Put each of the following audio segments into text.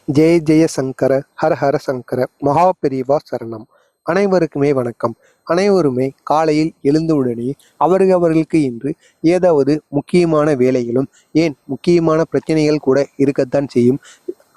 ஜெய ஜெய சங்கர ஹர ஹர சங்கர மகா பெரிவா சரணம். அனைவருக்குமே வணக்கம். அனைவருமே காலையில் எழுந்தவுடனே அவர்களுக்கு இன்று ஏதாவது முக்கியமான வேலைகளும் ஏன் முக்கியமான பிரச்சனைகள் கூட இருக்கத்தான் செய்யும்.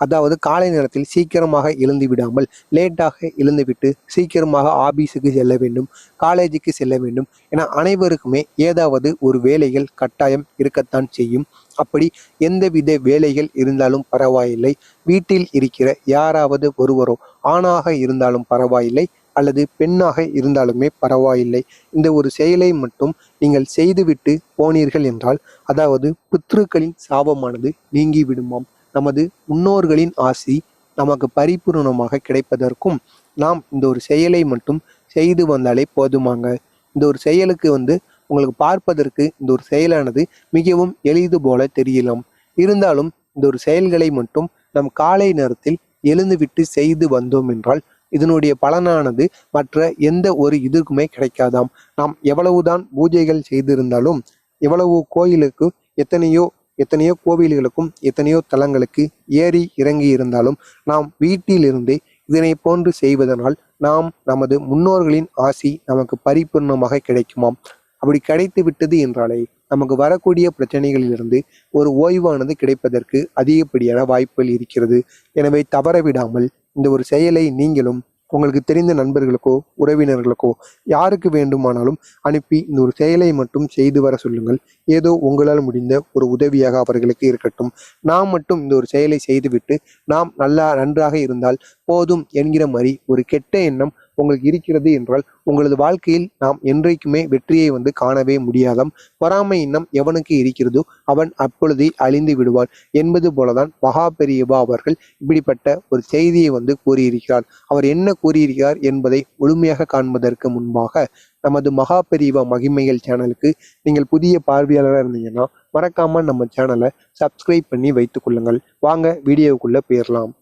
அதாவது காலை நேரத்தில் சீக்கிரமாக எழுந்து விடாமல் லேட்டாக எழுந்துவிட்டு சீக்கிரமாக ஆபீஸுக்கு செல்ல வேண்டும், காலேஜுக்கு செல்ல வேண்டும் என அனைவருக்குமே ஏதாவது ஒரு வேலைகள் கட்டாயம் இருக்கத்தான் செய்யும். அப்படி எந்தவித வேலைகள் இருந்தாலும் பரவாயில்லை, வீட்டில் இருக்கிற யாராவது ஒருவரோ ஆணாக இருந்தாலும் பரவாயில்லை அல்லது பெண்ணாக இருந்தாலுமே பரவாயில்லை, இந்த ஒரு செயலை மட்டும் நீங்கள் செய்துவிட்டு போனீர்கள் என்றால், அதாவது பித்ருக்களின் சாபமானது நீங்கி விடுமாம். நமது முன்னோர்களின் ஆசி நமக்கு பரிபூர்ணமாக கிடைப்பதற்கும் நாம் இந்த ஒரு செயலை மட்டும் செய்து வந்தாலே போதுமாங்க. இந்த ஒரு செயலுக்கு உங்களுக்கு பார்ப்பதற்கு இந்த ஒரு செயலானது மிகவும் எளிது போல தெரியலாம். இருந்தாலும் இந்த ஒரு செயல்களை மட்டும் நம் காலை நேரத்தில் எழுந்துவிட்டு செய்து வந்தோம் என்றால் இதனுடைய பலனானது மற்ற எந்த ஒரு இதுக்குமே கிடைக்காதாம். நாம் எவ்வளவுதான் பூஜைகள் செய்திருந்தாலும், எவ்வளவு கோயிலுக்கு எத்தனையோ எத்தனையோ கோவில்களுக்கும் எத்தனையோ தலங்களுக்கு ஏறி இறங்கி இருந்தாலும் நாம் வீட்டிலிருந்தே இதனை போன்று செய்வதனால் நாம் நமது முன்னோர்களின் ஆசி நமக்கு பரிபூர்ணமாக கிடைக்குமாம். அப்படி கிடைத்து விட்டது என்றாலே நமக்கு வரக்கூடிய பிரச்சனைகளிலிருந்து ஒரு ஓய்வானது கிடைப்பதற்கு அதிகப்படியான வாய்ப்புகள் இருக்கிறது. எனவே தவறவிடாமல் இந்த ஒரு செயலை நீங்களும் உங்களுக்கு தெரிந்த நண்பர்களுக்கோ உறவினர்களுக்கோ யாருக்கு வேண்டுமானாலும் அனுப்பி இந்த ஒரு செயலை மட்டும் செய்து வர சொல்லுங்கள். ஏதோ உங்களால் முடிந்த ஒரு உதவியாக அவர்களுக்கு இருக்கட்டும். நாம் மட்டும் இந்த ஒரு செயலை செய்துவிட்டு நாம் நன்றாக இருந்தால் போதும் என்கிற மாதிரி ஒரு கெட்ட எண்ணம் உங்களுக்கு இருக்கிறது என்றால் உங்களது வாழ்க்கையில் நாம் என்றைக்குமே வெற்றியை காணவே முடியாதாம். பொறாமை எண்ணம் எவனுக்கு இருக்கிறதோ அவன் அப்பொழுதே அழிந்து விடுவான் என்பது போலதான் மகா பெரியவா அவர்கள் இப்படிப்பட்ட ஒரு செய்தியை கூறியிருக்கிறார். அவர் என்ன கூறியிருக்கிறார் என்பதை முழுமையாக காண்பதற்கு முன்பாக நமது மகா பெரியவா மகிமைகள் சேனலுக்கு நீங்கள் புதிய பார்வையாளராக இருந்தீங்கன்னா மறக்காம நம்ம சேனலை சப்ஸ்கிரைப் பண்ணி வைத்துக் கொள்ளுங்கள். வாங்க வீடியோவுக்குள்ள போயிடலாம்.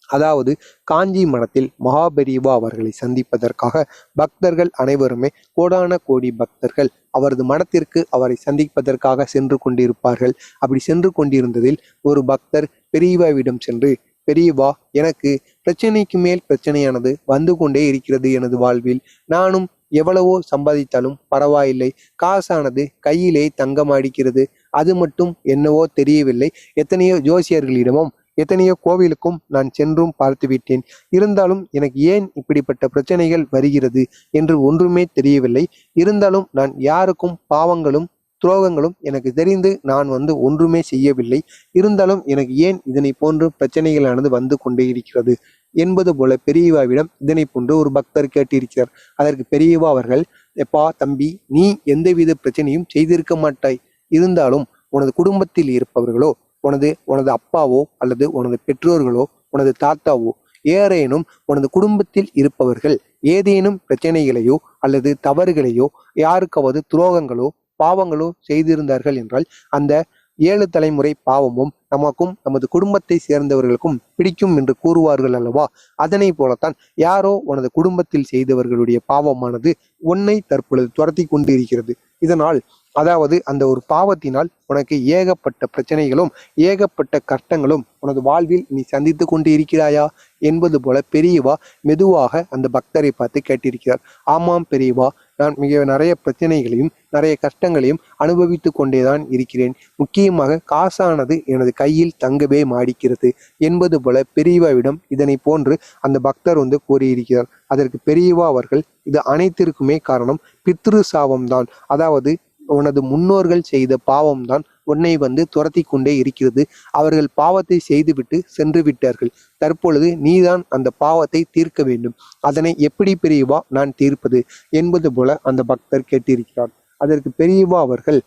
அதாவது காஞ்சி மடத்தில் மகாபெரிவா அவர்களை சந்திப்பதற்காக பக்தர்கள் அனைவருமே கோடான கோடி பக்தர்கள் அவரது மடத்திற்கு அவரை சந்திப்பதற்காக சென்று கொண்டிருப்பார்கள். அப்படி சென்று கொண்டிருந்ததில் ஒரு பக்தர் பெரியவாவிடம் சென்று, பெரியவா, எனக்கு பிரச்சனைக்கு மேல் பிரச்சனையானது வந்து கொண்டே இருக்கிறது எனது வாழ்வில். நானும் எவ்வளவோ சம்பாதித்தாலும் பரவாயில்லை, காசானது கையிலே தங்கமாடிக்கிறது. அது மட்டும் என்னவோ தெரியவில்லை. எத்தனையோ ஜோசியர்களிடமும் எத்தனையோ கோவிலுக்கும் நான் சென்றும் பார்த்து விட்டேன். இருந்தாலும் எனக்கு ஏன் இப்படிப்பட்ட பிரச்சனைகள் வருகிறது என்று ஒன்றுமே தெரியவில்லை. இருந்தாலும் நான் யாருக்கும் பாவங்களும் துரோகங்களும் எனக்கு தெரிந்து நான் ஒன்றுமே செய்யவில்லை. இருந்தாலும் எனக்கு ஏன் இதனை போன்று பிரச்சனைகளானது வந்து கொண்டே இருக்கிறது என்பது போல பெரியவாவிடம் இதனை போன்று ஒரு பக்தர் கேட்டிருக்கிறார். அதற்கு பெரியவா அவர்கள், எப்பா தம்பி, நீ எந்தவித பிரச்சனையும் செய்திருக்க மாட்டாய். இருந்தாலும் உனது குடும்பத்தில் இருப்பவர்களோ, உனது அப்பாவோ அல்லது உனது பெற்றோர்களோ, உனது தாத்தாவோ, ஏறேனும் உனது குடும்பத்தில் இருப்பவர்கள் ஏதேனும் பிரச்சனைகளையோ அல்லது தவறுகளையோ யாருக்காவது துரோகங்களோ பாவங்களோ செய்திருந்தார்கள் என்றால் அந்த 7 தலைமுறை பாவமும் நமக்கும் நமது குடும்பத்தை சேர்ந்தவர்களுக்கும் பிடிக்கும் என்று கூறுவார்கள் அல்லவா? அதனை போலத்தான் யாரோ உனது குடும்பத்தில் செய்தவர்களுடைய பாவமானது உன்னை தற்பொழுது துரத்தி கொண்டு இருக்கிறது. இதனால் அதாவது அந்த ஒரு பாவத்தினால் உனக்கு ஏகப்பட்ட பிரச்சனைகளும் ஏகப்பட்ட கஷ்டங்களும் உனது வாழ்வில் நீ சந்தித்து கொண்டு இருக்கிறாயா என்பது போல பெரியவா மெதுவாக அந்த பக்தரை பார்த்து கேட்டிருக்கிறார். ஆமாம் பெரியவா, நான் நிறைய பிரச்சனைகளையும் நிறைய கஷ்டங்களையும் அனுபவித்து கொண்டேதான் இருக்கிறேன். முக்கியமாக காசானது எனது கையில் தங்கவே மாடிக்கிறது என்பது போல பெரியவாவிடம் இதனை போன்று அந்த பக்தர் கூறியிருக்கிறார். அதற்கு பெரியவா அவர்கள், இது அனைத்திற்குமே காரணம் பித்ரு சாபம்தான். அதாவது உனது முன்னோர்கள் செய்த பாவம்தான் உன்னை துரத்தி கொண்டே இருக்கிறது. அவர்கள் பாவத்தை செய்துவிட்டு சென்று விட்டார்கள். தற்பொழுது நீதான் அந்த பாவத்தை தீர்க்க வேண்டும். அதனை எப்படி பெரியவா நான் தீர்ப்பது என்பது போல அந்த பக்தர் கேட்டிருக்கிறார். அதற்கு பெரியவா அவர்கள்,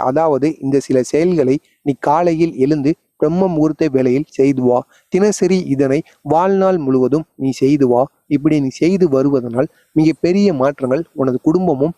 அதாவது இந்த சில செயல்களை நீ காலையில் எழுந்து பிரம்ம முகூர்த்த வேளையில் செய்து வா. தினசரி இதனை வாழ்நாள் முழுவதும் நீ செய்து வா. இப்படி நீ செய்து வருவதனால் மிக பெரிய மாற்றங்கள் உனது குடும்பமும்